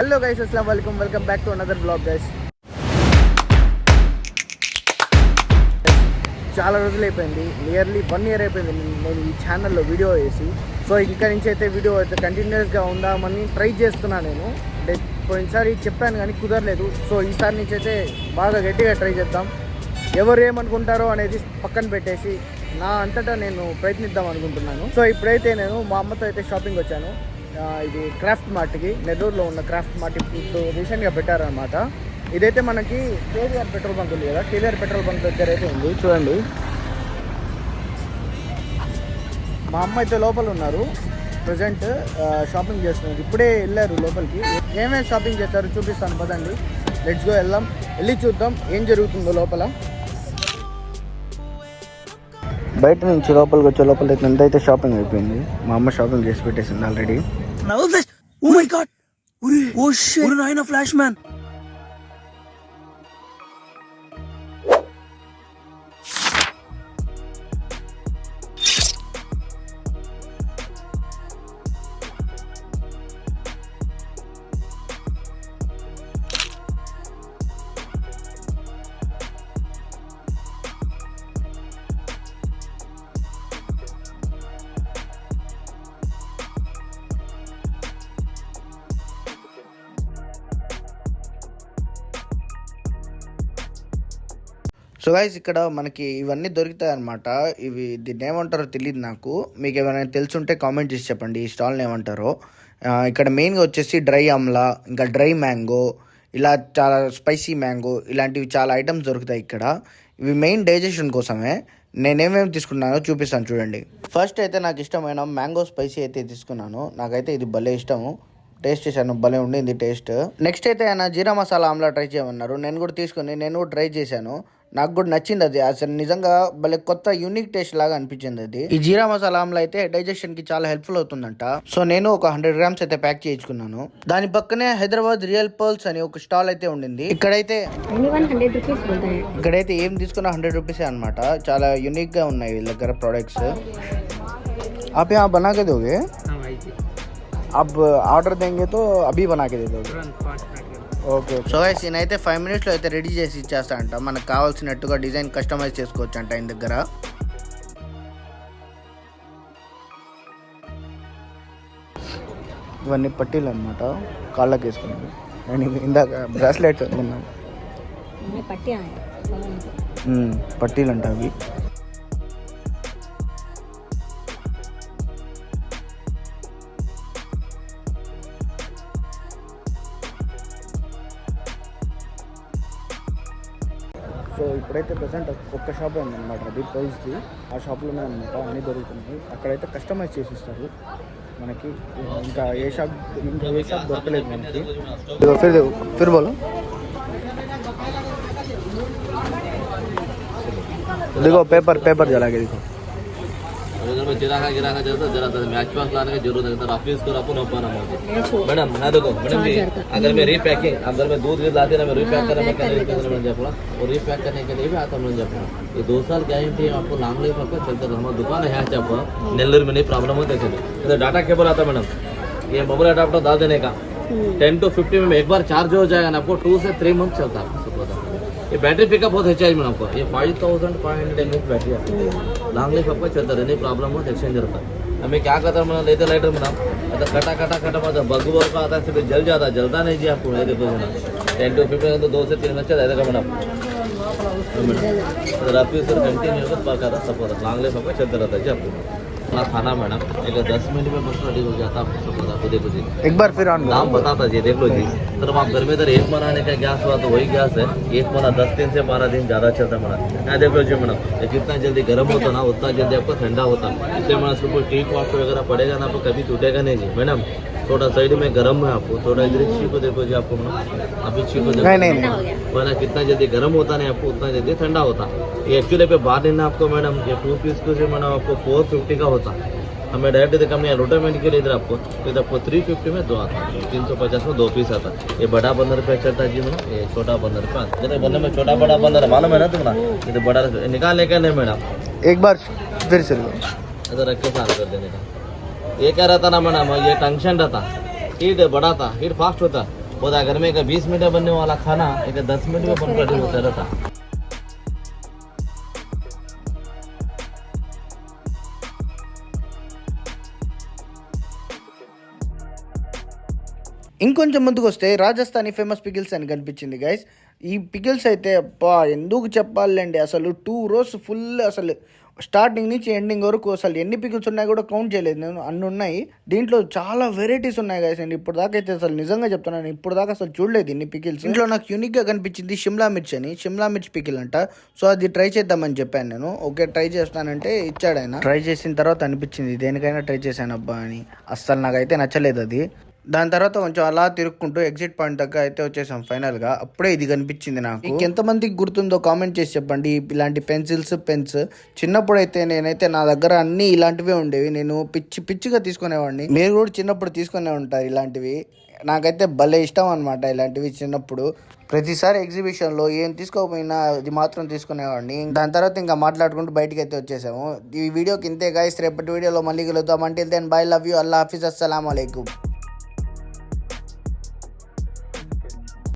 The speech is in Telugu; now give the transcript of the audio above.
హలో గైస్, అస్సలాము అలైకుం, welcome back to another blog guys. చాలా రోజులు అయిపోయింది, నియర్లీ 1 year అయిపోయింది నేను ఈ ఛానల్లో వీడియో వేసి. సో ఇంకా నుంచి అయితే వీడియో అయితే కంటిన్యూస్గా ఉందామని ట్రై చేస్తున్నాను. నేను పోయినసారి చెప్పాను కానీ కుదరలేదు. సో ఈసారి నుంచి అయితే బాగా గట్టిగా ట్రై చేద్దాం. ఎవరు ఏమనుకుంటారో అనేది పక్కన పెట్టేసి నా అంతటా నేను ప్రయత్నిద్దాం అనుకుంటున్నాను. సో ఇప్పుడైతే నేను మా అమ్మతో అయితే షాపింగ్ వచ్చాను. ఇది క్రాఫ్ట్ మార్ట్కి, నెల్లూరులో ఉన్న క్రాఫ్ట్ మార్ట్ ఇప్పుడు రీసెంట్గా పెట్టారనమాట. ఇదైతే మనకి కేవీఆర్ పెట్రోల్ బంక్ ఉంది కదా, కేవీఆర్ పెట్రోల్ బంక్ దగ్గర అయితే ఉంది. చూడండి, మా అమ్మ అయితే లోపల ఉన్నారు, ప్రజెంట్ షాపింగ్ చేస్తున్నారు. ఇప్పుడే వెళ్ళారు లోపలికి. ఏమేమి షాపింగ్ చేస్తారు చూపిస్తాను పదండి, లెట్స్ గో, వెళ్దాం, వెళ్ళి చూద్దాం ఏం జరుగుతుందో లోపల. బయట నుంచి లోపలికి వచ్చే లోపల ఎంతైతే షాపింగ్ అయిపోయింది. మా అమ్మ షాపింగ్ చేసి పెట్టేసింది already. Oh my god! Oh shit! Naina Flashman! So guys, ఇక్కడ మనకి ఇవన్నీ దొరుకుతాయి అన్నమాట. దీన్ని ఏమంటారో తెలియదు నాకు. మీకు ఏమైనా తెలుసుంటే కామెంట్ చేసి చెప్పండి ఈ స్టాల్ని ఏమంటారో. ఇక్కడ మెయిన్గా వచ్చేసి డ్రై ఆమ్లా, ఇంకా డ్రై మ్యాంగో, ఇలా చాలా స్పైసీ మ్యాంగో, ఇలాంటివి చాలా ఐటమ్స్ దొరుకుతాయి ఇక్కడ. ఇవి మెయిన్ డైజెషన్ కోసమే. నేనేమేమి తీసుకున్నానో చూపిస్తాను చూడండి. ఫస్ట్ అయితే నాకు ఇష్టమైన మ్యాంగో స్పైసీ అయితే తీసుకున్నాను. నాకైతే ఇది భలే ఇష్టము. టేస్ట్ చేశాను, భలే ఉండింది టేస్ట్. నెక్స్ట్ అయితే ఆయన జీరా మసాలా ఆమ్లా ట్రై చేయమన్నారు. నేను కూడా తీసుకుని ట్రై చేశాను. నాకు కూడా నచ్చింది అది. అసలు నిజంగా భలే కొత్త యూనిక్ టేస్ట్ లాగా అనిపించింది అది. ఈ జీరా మసాలా ఆమ్లా అయితే డైజెషన్ కి చాలా హెల్ప్ఫుల్ అవుతుందంట. సో నేను ఒక 100 grams అయితే ప్యాక్ చేయించుకున్నాను. దాని పక్కనే హైదరాబాద్ రియల్ పర్ల్స్ అని ఒక స్టాల్ అయితే ఉండింది. ఇక్కడైతే ఏం తీసుకున్నా 100 rupees అనమాట. చాలా యూనిక్ గా ఉన్నాయి వీళ్ళ దగ్గర ప్రోడక్ట్స్. आप यहाँ बना के दोगे? आप ఆర్డర్ देंगे तो अभी बना के दे दोगे? ఓకే. సో గైస్, ఈయనైతే 5 minutesలో అయితే రెడీ చేసి ఇచ్చేస్తాడంట. మనకు కావాల్సినట్టుగా డిజైన్ కస్టమైజ్ చేసుకోవచ్చు అంట ఆయన దగ్గర. ఇవన్నీ పట్టీలు అనమాట, కాళ్ళకి వేసుకున్నాను. నేను ఇందాక బ్రాస్లెట్ తిన్నాను. పట్టీలు అంట అవి. సో ఇప్పుడైతే ప్రజెంట్ ఒక్క షాప్ ఉందన్నమాట, అది పర్ల్స్ది. ఆ షాప్లోనే అనమాట అన్నీ దొరుకుతున్నాయి. అక్కడైతే కస్టమైజ్ చేసి ఇస్తారు మనకి. ఇంకా ఏ షాప్ దొరకలేదు మనకి. ఫిర్ బోలో देखो पेपर जला के देखो. गिराका जरा मैच पास लाने की जरूरत है. ऑफिस को अपन ओपन मैडम ना देखो मैडम जी, अगर मैं रीपैकिंग, अगर मैं दूध लाते ना मैं रीपैक करने में जापड़ा और रीपैक करने के लिए भी आता मैं जापड़ा. ये 2 साल गारंटी है आपको, लॉन्ग लाइफ आपका चलता है. हमारा दुकान है चाप नेल्लूर में नहीं प्रॉब्लम होता है. इधर डाटा केबल आता है मैडम, ये मोबाइल अडाप्टर डाल देने का 10 to 50 में एक बार चार्ज हो जाएगा ना, आपको 2 से 3 month चलता है. ये बैटरी पिकअप बहुत अच्छा है मैडम आपको. ये 5500 mAh बैटरी है, लॉन्ग लाइफ आपका चलता है. नहीं प्रॉब्लम हो एक्सचेंजर का. हमें क्या कहता है मैडम, लेते लाइटर मैडम अगर कटा मतलब बग्गू का आता है, सिर्फ जलता नहीं जी आपको. ये देखो मैडम 10 to 50 तो 2 से 3 month चल जाएगा मैडम. अगर आप सर कंटिन्यू पका सपोर्ट लॉन्ग लाइफ आपका चलता रहता है जी. आपको अपना खाना मैडम एक 10 मिनट में बस रेडी हो जाता है आपको. देखो जी एक बार फिर ऑन नाम बताता जी, देख लो जी. सर आप घर में इधर 1 बनाने का गैस हुआ तो वही गैस है. 1 बना 10 दिन से 12 दिन ज़्यादा चलता है मैडम. यहाँ देख लो जी मैडम, जितना जल्दी गर्म होता ना उतना जल्दी आपको ठंडा होता. इसलिए मैडम उसको कोई टी कॉफी वगैरह पड़ेगा ना, आपको कभी टूटेगा नहीं जी मैडम. थोड़ा साइड में गर्म है आपको, थोड़ा इधर ची को देखो जी आपको मैडम. अभी ची को देखो वरना कितना जल्दी गर्म होता नहीं आपको उतना जल्दी ठंडा होता. ये एक्चुअली पे बाहर लेना आपको मैडम, ये 2 पीस को जो मैडम आपको 450 का होता. हमें डायरेक्ट कंपनी रोटामेंट के लिए इधर आपको 350 में 2 आता है, 350 में 2 पीस आता है. ये बड़ा 15 रुपये चलता है जी मैडम, ये छोटा 15 रुपये आता है. बनने में छोटा बड़ा 15 मालूम है ना तुम्हारा. ये तो बड़ा निकाल लेकर नहीं मैडम, एक बार फिर से इधर रख के साफ कर देने का. ये क्या रहता ना मैडम, ये टंक्शन रहता, हीट बड़ा था, हीट फास्ट होता. वो अगर में 20 मिनट में बनने वाला खाना एक 10 मिनट में बनकर रेडी होता रहता। ఇంకొంచెం ముందుకు వస్తే రాజస్థానీ ఫేమస్ పికిల్స్ అని కనిపించింది గైస్. ఈ పికిల్స్ అయితే అబ్బా ఎందుకు చెప్పాలండి, అసలు 2 రోజు ఫుల్, అసలు స్టార్టింగ్ నుంచి ఎండింగ్ వరకు అసలు ఎన్ని పికిల్స్ ఉన్నాయి కూడా కౌంట్ చేయలేదు నేను, అన్ని ఉన్నాయి. దీంట్లో చాలా వెరైటీస్ ఉన్నాయి గైస్. అండి ఇప్పుడు దాకా అయితే అసలు నిజంగా చెప్తున్నాను, ఇప్పుడు దాకా అసలు చూడలేదు ఇన్ని పికిల్స్. ఇంట్లో నాకు యూనిక్గా కనిపించింది షిమ్లా మిర్చి అని, షిమ్లా మిర్చి పికిల్ అంట. సో అది ట్రై చేద్దామని చెప్పాను నేను. ఓకే ట్రై చేస్తానంటే ఇచ్చాడు ఆయన. ట్రై చేసిన తర్వాత అనిపించింది దేనికైనా ట్రై చేశాను అబ్బా అని. అస్సలు నాకైతే నచ్చలేదు అది. దాని తర్వాత కొంచెం అలా తిరుక్కుంటూ ఎగ్జిట్ పాయింట్ దగ్గర అయితే వచ్చేసాం ఫైనల్గా. అప్పుడే ఇది కనిపించింది నాకు. మీకు ఎంతమందికి గుర్తుందో కామెంట్ చేసి చెప్పండి. ఇలాంటి పెన్స్ చిన్నప్పుడు అయితే నేనైతే నా దగ్గర అన్నీ ఇలాంటివే ఉండేవి. నేను పిచ్చిగా తీసుకునేవాడిని. మీరు కూడా చిన్నప్పుడు తీసుకునే ఉంటారు ఇలాంటివి. నాకైతే భలే ఇష్టం అనమాట ఇలాంటివి. చిన్నప్పుడు ప్రతిసారి ఎగ్జిబిషన్లో ఏం తీసుకోకపోయినా ఇది మాత్రం తీసుకునేవాడిని. దాని తర్వాత ఇంకా మాట్లాడుకుంటూ బయటికి అయితే వచ్చేసాము. ఈ వీడియోకి ఇంతే గైస్. రేపటి వీడియోలో మళ్ళీ కలుద్దాం. Until then bye, love you, అల్లా హాఫిజ్, అస్సలాము అలైకుం.